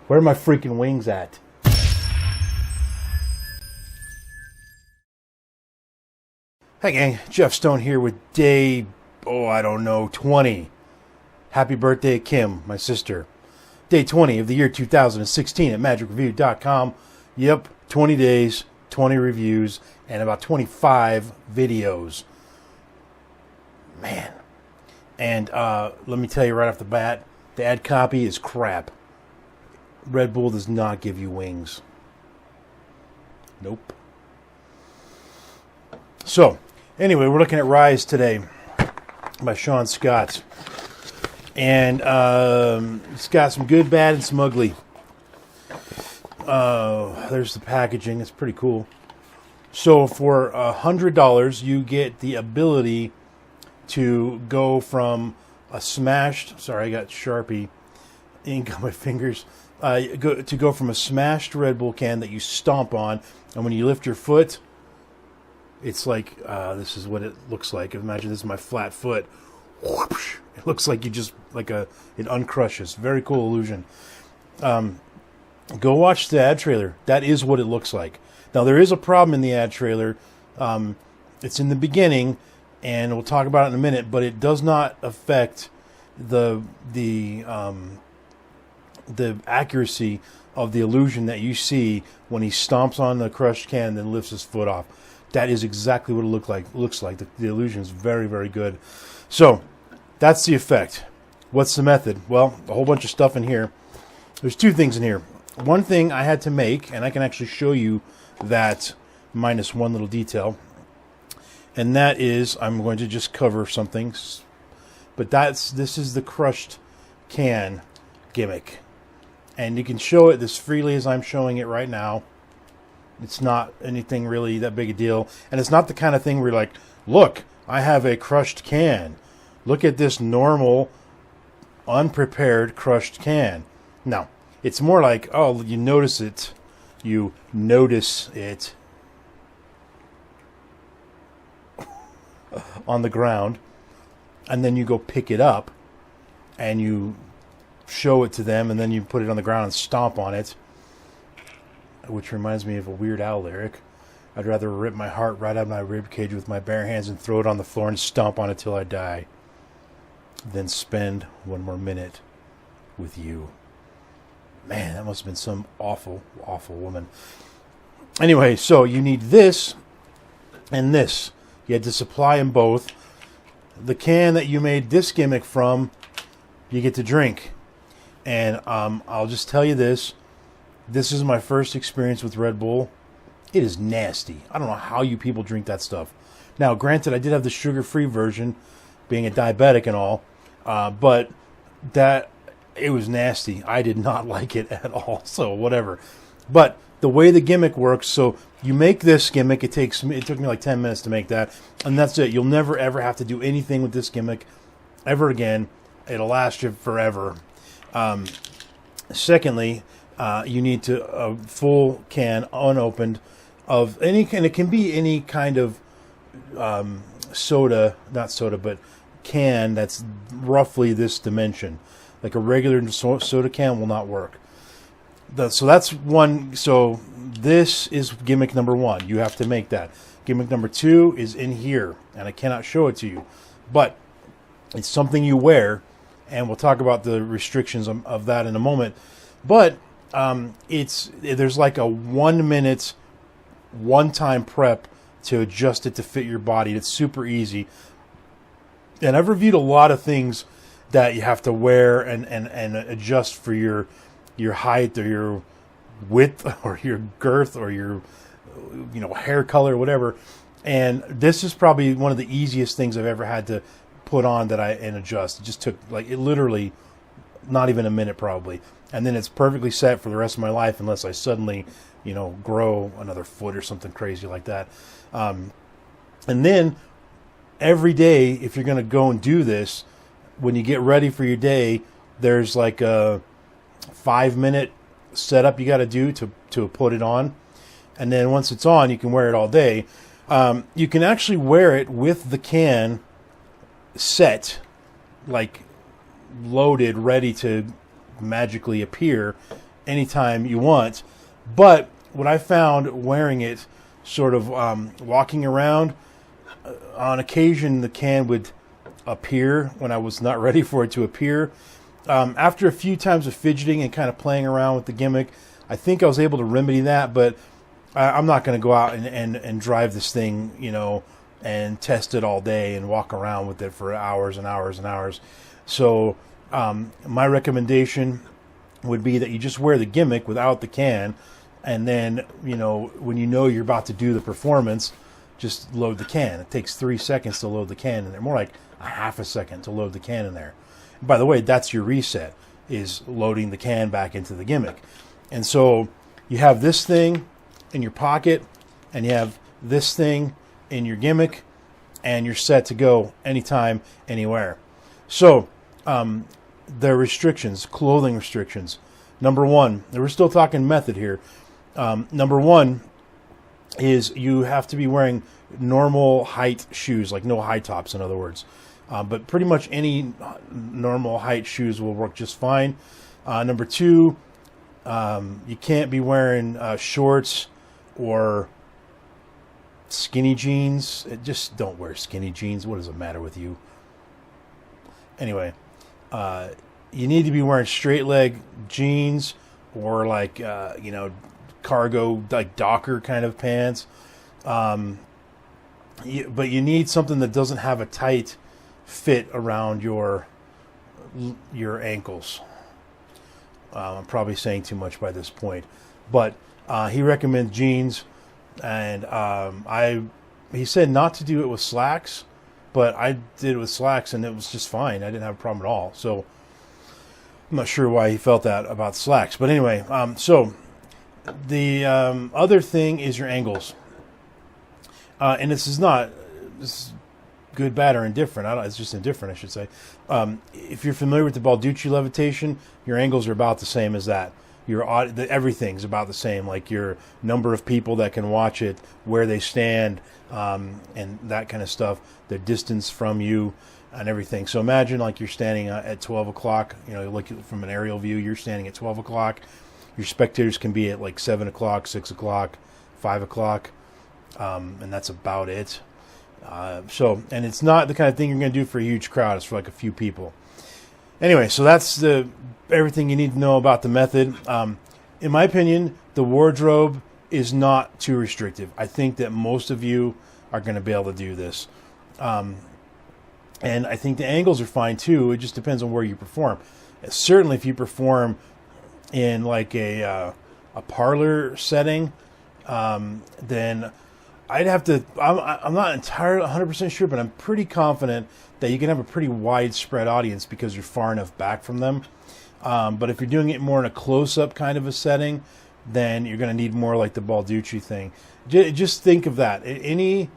Where are my freaking wings at? Hey gang, Jeff Stone here with day, I don't know, 20. Happy birthday, Kim, my sister. Day 20 of the year 2016 at magicreview.com. Yep, 20 days, 20 reviews, and about 25 videos. Man. And let me tell you right off the bat, the ad copy is crap. Red Bull does not give you wings. Nope. So, anyway, we're looking at Rise today by Sean Scott. And it's got some good, bad, and some ugly. There's the packaging. It's pretty cool. So for $100, you get the ability to go from a smashed... Sorry, I got Sharpie ink on my fingers. To go from a smashed Red Bull can that you stomp on, and when you lift your foot, it's like, this is what it looks like. Imagine this is my flat foot. Whoosh. It looks like you just, it uncrushes. Very cool illusion. Go watch the ad trailer. That is what it looks like. Now, there is a problem in the ad trailer. It's in the beginning, and we'll talk about it in a minute, but it does not affect the accuracy of the illusion that you see when he stomps on the crushed can and then lifts his foot off. That is exactly what it looks like. The illusion is very, very good. So, that's the effect. What's the method? Well, a whole bunch of stuff in here. There's two things in here. One thing I had to make, and I can actually show you that minus one little detail, and that is, I'm going to just cover some things, but this is the crushed can gimmick. And you can show it as freely as I'm showing it right now. It's not anything really that big a deal. And it's not the kind of thing where you're like, look, I have a crushed can. Look at this normal, unprepared crushed can. No, it's more like, oh, you notice it. You notice it on the ground. And then you go pick it up. And you show it to them. And then you put it on the ground and stomp on it. Which reminds me of a Weird Al lyric. I'd rather rip my heart right out of my ribcage with my bare hands and throw it on the floor and stomp on it till I die, than spend one more minute with you. Man, that must have been some awful, awful woman. Anyway, so you need this and this. You had to supply them both. The can that you made this gimmick from, you get to drink. And I'll just tell you this. This is my first experience with Red Bull. It is nasty. I don't know how you people drink that stuff. Now, granted, I did have the sugar-free version, being a diabetic and all, but it was nasty. I did not like it at all, so whatever. But the way the gimmick works, so you make this gimmick, it took me like 10 minutes to make that, and that's it. You'll never, ever have to do anything with this gimmick ever again. It'll last you forever. Secondly, you need a full can, unopened, of any kind. It can be any kind of soda, not soda, but can that's roughly this dimension. Like a regular soda can will not work. So that's one. So this is gimmick number one. You have to make that. Gimmick number two is in here, and I cannot show it to you, but it's something you wear, and we'll talk about the restrictions of that in a moment. But there's like a 1 minute, one-time prep to adjust it to fit your body. It's super easy. And I've reviewed a lot of things that you have to wear and adjust for your height or your width or your girth or your hair color or whatever. And this is probably one of the easiest things I've ever had to put on and adjust. It just took literally not even a minute probably. And then it's perfectly set for the rest of my life unless I suddenly, grow another foot or something crazy like that. And then every day, if you're going to go and do this, when you get ready for your day, there's like a 5-minute setup you got to do to put it on. And then once it's on, you can wear it all day. You can actually wear it with the can set, like loaded, ready to magically appear, anytime you want. But what I found wearing it, sort of walking around, on occasion the can would appear when I was not ready for it to appear. After a few times of fidgeting and kind of playing around with the gimmick, I think I was able to remedy that, but I'm not going to go out and drive this thing, and test it all day and walk around with it for hours and hours and hours. So my recommendation would be that you just wear the gimmick without the can, and then, when you're about to do the performance, just load the can. It takes 3 seconds to load the can in there, more like a half a second to load the can in there. And by the way, that's your reset, is loading the can back into the gimmick. And so you have this thing in your pocket, and you have this thing in your gimmick, and you're set to go anytime, anywhere. So the restrictions, clothing restrictions. Number one, and we're still talking method here. Number one is you have to be wearing normal height shoes, like no high tops, in other words. But pretty much any normal height shoes will work just fine. Number two, you can't be wearing shorts or skinny jeans. Just don't wear skinny jeans. What does it matter with you? Anyway, you need to be wearing straight leg jeans or like, cargo, like Docker kind of pants. But you need something that doesn't have a tight fit around your ankles. I'm probably saying too much by this point, but he recommends jeans, and he said not to do it with slacks, but I did it with slacks and it was just fine. I didn't have a problem at all. So I'm not sure why he felt that about slacks, but anyway, so the other thing is your angles, and this is good, bad, or indifferent. It's just indifferent, I should say. If you're familiar with the Balducci levitation, your angles are about the same as that. Everything's about the same, like your number of people that can watch it, where they stand, and that kind of stuff, the distance from you, and everything. So imagine like you're standing at 12 o'clock, look from an aerial view, you're standing at 12 o'clock. Your spectators can be at like 7 o'clock, 6 o'clock, 5 o'clock, and that's about it. And it's not the kind of thing you're going to do for a huge crowd. It's for like a few people. Anyway, so that's everything you need to know about the method. In my opinion, the wardrobe is not too restrictive. I think that most of you are going to be able to do this. And I think the angles are fine too. It just depends on where you perform. Certainly if you perform in like a parlor setting, then I'd have to, I'm not entirely 100% sure, but I'm pretty confident that you can have a pretty widespread audience because you're far enough back from them. But if you're doing it more in a close-up kind of a setting, then you're going to need more like the Balducci thing. Just think of that. Any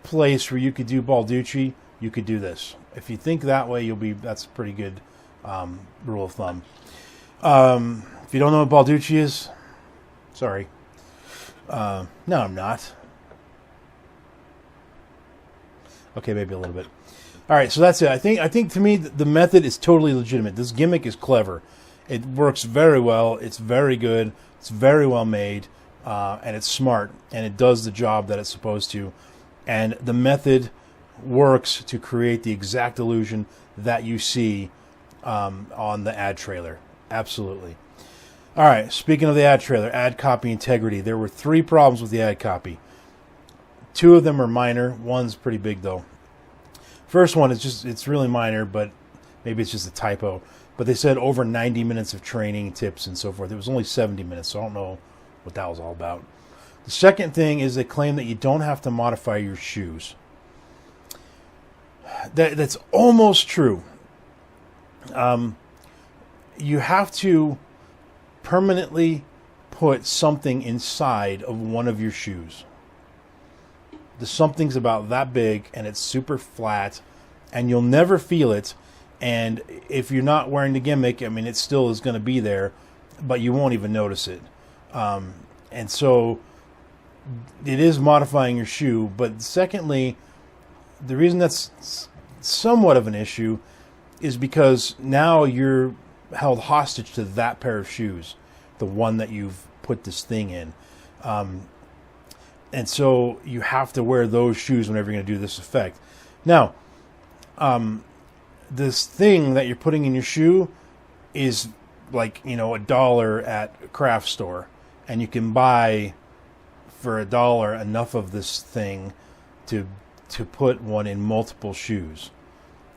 place where you could do Balducci, you could do this. If you think that way, that's a pretty good rule of thumb. If you don't know what Balducci is, sorry. No, I'm not. Okay, maybe a little bit. All right, so that's it. I think to me the method is totally legitimate. This gimmick is clever. It works very well. It's very good. It's very well made, and it's smart, and it does the job that it's supposed to. And the method works to create the exact illusion that you see on the ad trailer. Absolutely. All right, speaking of the ad trailer, ad copy integrity. There were 3 problems with the ad copy. 2 of them are minor. One's pretty big, though. First one is it's really minor, but maybe it's just a typo. But they said over 90 minutes of training, tips, and so forth. It was only 70 minutes, so I don't know what that was all about. The second thing is they claim that you don't have to modify your shoes. That's almost true. You have to permanently put something inside of one of your shoes. The something's about that big, and it's super flat, and you'll never feel it. And if you're not wearing the gimmick, I mean, it still is going to be there, but you won't even notice it. And so it is modifying your shoe. But secondly, the reason that's somewhat of an issue is because now you're held hostage to that pair of shoes. the one that you've put this thing in. And so you have to wear those shoes whenever you're going to do this effect. Now, this thing that you're putting in your shoe is like, $1 at a craft store. And you can buy for $1 enough of this thing to put one in multiple shoes.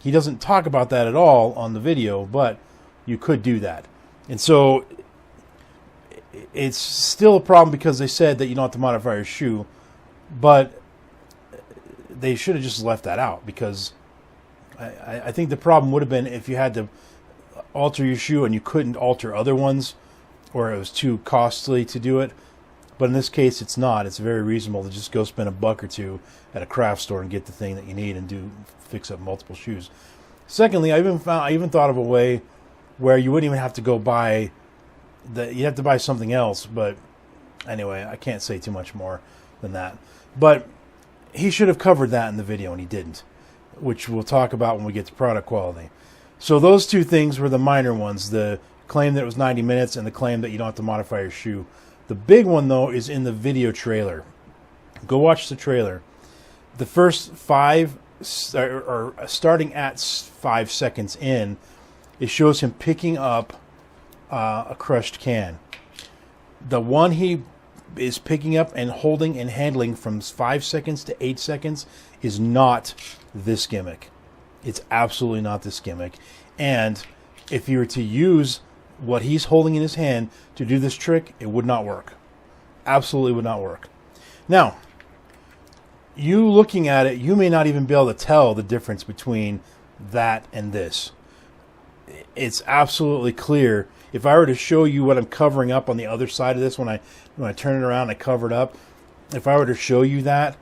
He doesn't talk about that at all on the video, but you could do that. And so it's still a problem because they said that you don't have to modify your shoe, but they should have just left that out, because I think the problem would have been if you had to alter your shoe and you couldn't alter other ones, or it was too costly to do it. But in this case, it's not. It's very reasonable to just go spend $1 or $2 at a craft store and get the thing that you need and fix up multiple shoes. Secondly, I even thought of a way where you wouldn't even have to go buy you have to buy something else. But anyway, I can't say too much more than that. But he should have covered that in the video, and he didn't, which we'll talk about when we get to product quality. So those two things were the minor ones: the claim that it was 90 minutes and the claim that you don't have to modify your shoe. The big one, though, is in the video trailer. Go watch the trailer. The first 5, or starting at 5 seconds in, it shows him picking up a crushed can. The one he is picking up and holding and handling from 5 seconds to 8 seconds is not this gimmick. It's absolutely not this gimmick. And if you were to use what he's holding in his hand to do this trick, it would not work. Absolutely would not work. Now, you looking at it, you may not even be able to tell the difference between that and this. It's absolutely clear. If I were to show you what I'm covering up on the other side of this, when I turn it around and I cover it up, if I were to show you that,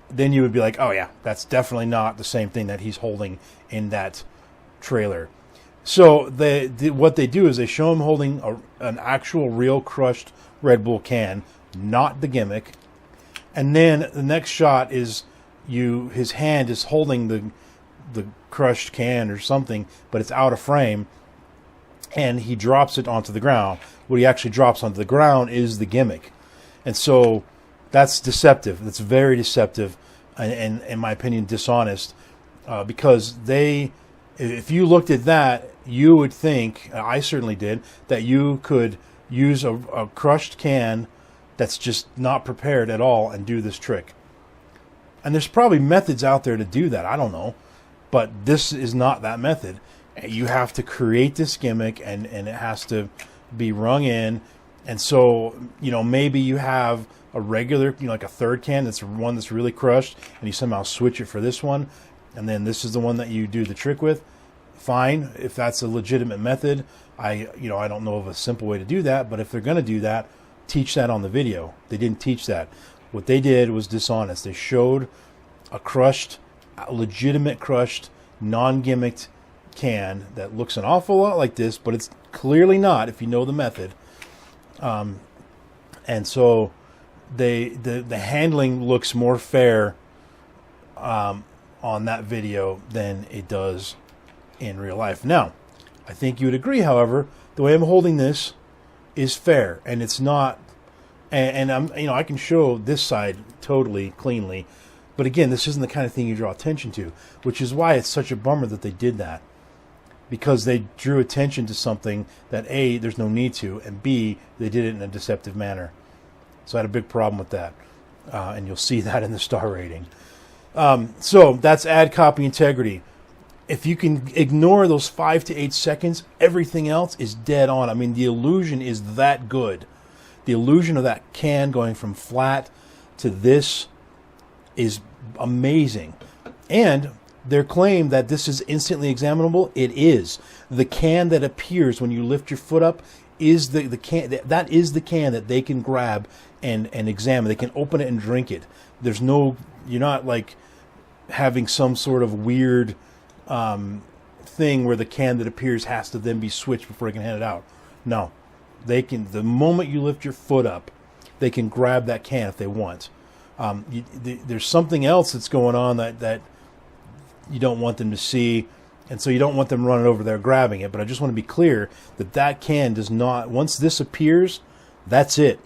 then you would be like, oh yeah, that's definitely not the same thing that he's holding in that trailer. So what they do is they show him holding an actual real crushed Red Bull can, not the gimmick. And then the next shot is his hand is holding the crushed can or something, but it's out of frame, and he drops it onto the ground. What he actually drops onto the ground is the gimmick. And so that's deceptive. That's very deceptive, and in my opinion, dishonest, because if you looked at that, you would think, I certainly did, that you could use a crushed can that's just not prepared at all and do this trick. And there's probably methods out there to do that. I don't know. But this is not that method. You have to create this gimmick, and it has to be rung in. And so, maybe you have a regular, like a third can that's one that's really crushed, and you somehow switch it for this one, and then this is the one that you do the trick with. Fine, if that's a legitimate method. I don't know of a simple way to do that, but if they're going to do that, teach that on the video. They didn't teach that. What they did was dishonest. They showed a legitimate crushed, non-gimmicked can that looks an awful lot like this, but it's clearly not if you know the method. And so the handling looks more fair on that video than it does in real life. Now, I think you would agree, however, the way I'm holding this is fair, and it's not. And I'm, I can show this side totally cleanly, but again, this isn't the kind of thing you draw attention to, which is why it's such a bummer that they did that, because they drew attention to something that A, there's no need to, and B, they did it in a deceptive manner. So I had a big problem with that, and you'll see that in the star rating. So that's ad copy integrity. If you can ignore those 5 to 8 seconds, everything else is dead on. I mean, the illusion is that good. The illusion of that can going from flat to this is amazing. And their claim that this is instantly examinable, it is. The can that appears when you lift your foot up is the can. That is the can that they can grab and examine. They can open it and drink it. There's no, you're not like having some sort of weird thing where the can that appears has to then be switched before you can hand it out. No, they can. The moment you lift your foot up, they can grab that can if they want. There's something else that's going on that you don't want them to see, And so you don't want them running over there grabbing it. But I just want to be clear that that can does not, once this appears, that's it.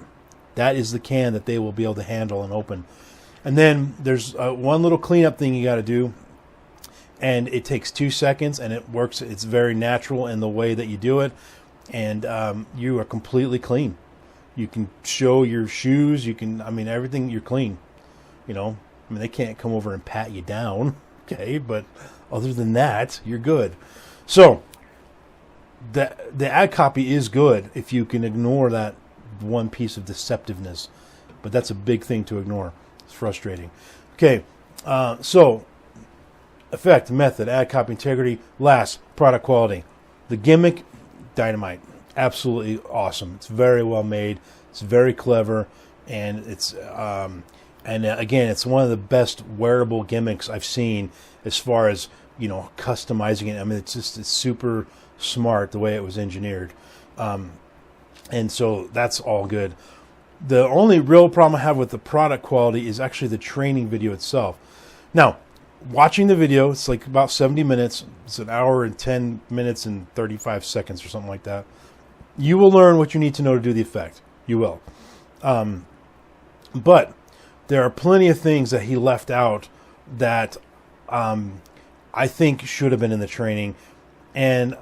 That is the can that they will be able to handle and open. And then there's one little cleanup thing you got to do. And it takes 2 seconds, and it works. It's very natural in the way that you do it. And you are completely clean. You can show your shoes. You can, I mean, everything, you're clean. You know, I mean, they can't come over and pat you down. Okay, but other than that, you're good. So the ad copy is good if you can ignore that one piece of deceptiveness, but that's a big thing to ignore. It's frustrating. Okay, so effect, method, ad copy integrity. Last, product quality. The gimmick, dynamite. Absolutely awesome. It's very well made. It's very clever, and it's again, it's one of the best wearable gimmicks I've seen as far as, you know, customizing it. I mean, it's super smart the way it was engineered. And so that's all good. The only real problem I have with the product quality is actually the training video itself. Now, watching the video, it's like about 70 minutes. It's an hour and 10 minutes and 35 seconds or something like that. You will learn what you need to know to do the effect. You will. But there are plenty of things that he left out that I think should have been in the training. And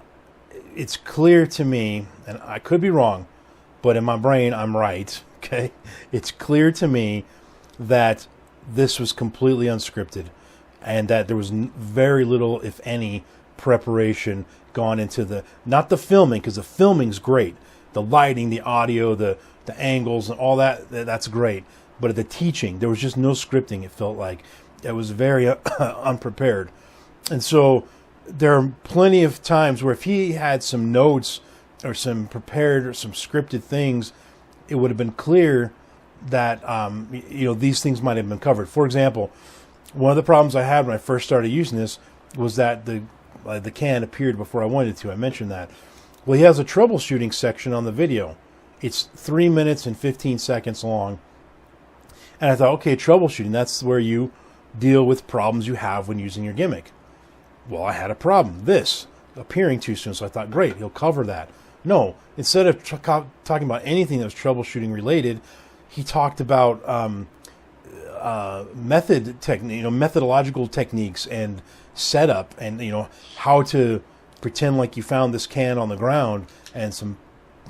it's clear to me, and I could be wrong, but in my brain, I'm right. Okay? It's clear to me that this was completely unscripted and that there was very little, if any, preparation gone into not the filming, because the filming's great. The lighting, the audio, the angles, and all that's great. But at the teaching, there was just no scripting, it felt like. It was very unprepared. And so there are plenty of times where if he had some notes or some prepared or some scripted things, it would have been clear that you know, these things might have been covered. For example, one of the problems I had when I first started using this was that the can appeared before I wanted it to. I mentioned that. Well, he has a troubleshooting section on the video. It's 3 minutes and 15 seconds long. And I thought, okay, troubleshooting, that's where you deal with problems you have when using your gimmick. Well, I had a problem, this, appearing too soon, so I thought, great, he'll cover that. No, instead of talking about anything that was troubleshooting related, he talked about methodological techniques and setup, and, you know, how to pretend like you found this can on the ground, and some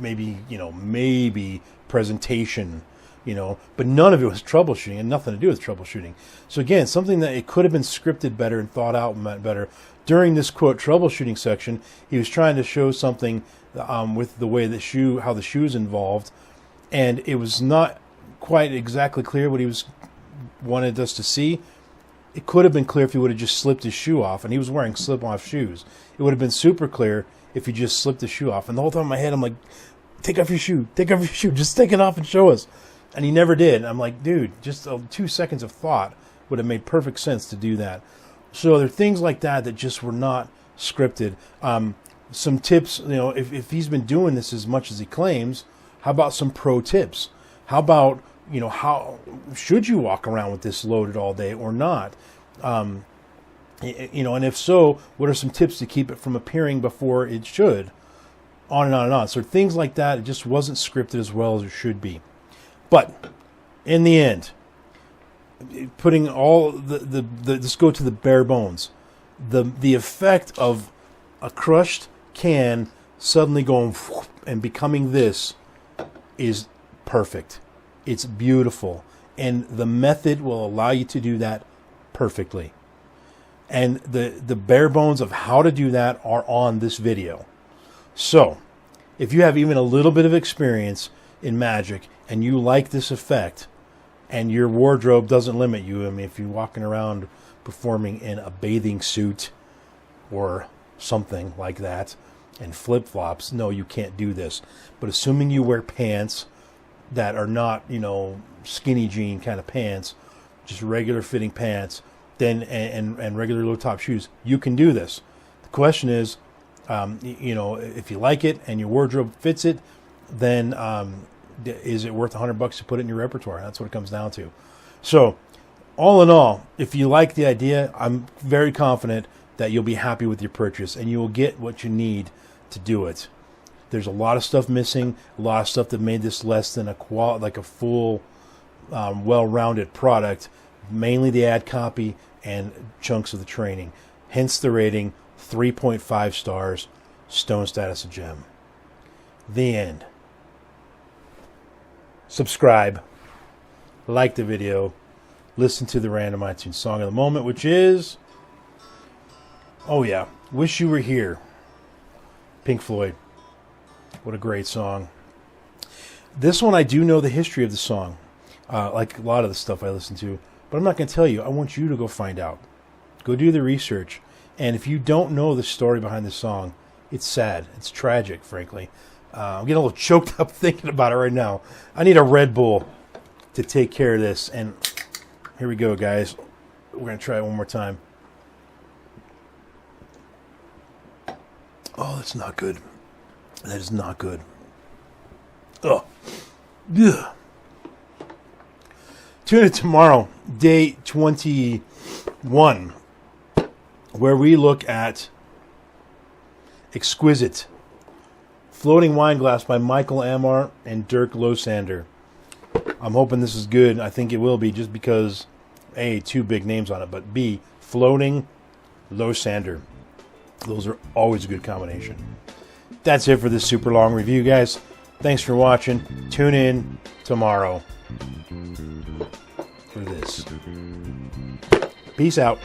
maybe presentation, you know, but none of it was troubleshooting and nothing to do with troubleshooting. So again, something that it could have been scripted better and thought out better. During this quote troubleshooting section, he was trying to show something with the way how the shoe's involved, and it was not quite exactly clear what he wanted us to see. It could have been clear if he would have just slipped his shoe off, and he was wearing slip-off shoes. It would have been super clear if he just slipped his shoe off. And the whole time in my head, I'm like, take off your shoe, just take it off and show us. And he never did. And I'm like, dude, just 2 seconds of thought would have made perfect sense to do that. So there are things like that just were not scripted. Some tips, you know, if he's been doing this as much as he claims, how about some pro tips? How about, you know, how should you walk around with this loaded all day or not? You know, and if so, what are some tips to keep it from appearing before it should? On and on and on. So things like that, it just wasn't scripted as well as it should be. But in the end, putting all let's go to the bare bones. The effect of a crushed can suddenly going and becoming this is perfect. It's beautiful. And the method will allow you to do that perfectly. And the bare bones of how to do that are on this video. So, if you have even a little bit of experience in magic and you like this effect and your wardrobe doesn't limit you, I mean, if you're walking around performing in a bathing suit or something like that and flip-flops, no, you can't do this. But assuming you wear pants that are not, you know, skinny jean kind of pants, just regular fitting pants, then and regular low top shoes, you can do this. The question is, you know, if you like it and your wardrobe fits it, then is it worth $100 to put it in your repertoire? That's what it comes down to. So, all in all, if you like the idea, I'm very confident that you'll be happy with your purchase, and you will get what you need to do it. There's a lot of stuff missing, a lot of stuff that made this less than a full, well-rounded product, mainly the ad copy and chunks of the training. Hence the rating, 3.5 stars, stone status a gem. The end. Subscribe, like the video, listen to the random iTunes song of the moment, which is, oh yeah, Wish You Were Here, Pink Floyd. What a great song. This one, I do know the history of the song, like a lot of the stuff I listen to, but I'm not going to tell you. I want you to go find out. Go do the research. And if you don't know the story behind the song, it's sad. It's tragic, frankly. I'm getting a little choked up thinking about it right now. I need a Red Bull to take care of this. And here we go, guys. We're going to try it one more time. Oh, that's not good. That is not good. Oh. Ugh. Tune in tomorrow, day 21, where we look at Exquisite, Floating Wine Glass by Michael Amar and Dirk Losander. I'm hoping this is good. I think it will be, just because, A, two big names on it, but B, Floating Losander. Those are always a good combination. That's it for this super long review, guys. Thanks for watching. Tune in tomorrow for this. Peace out.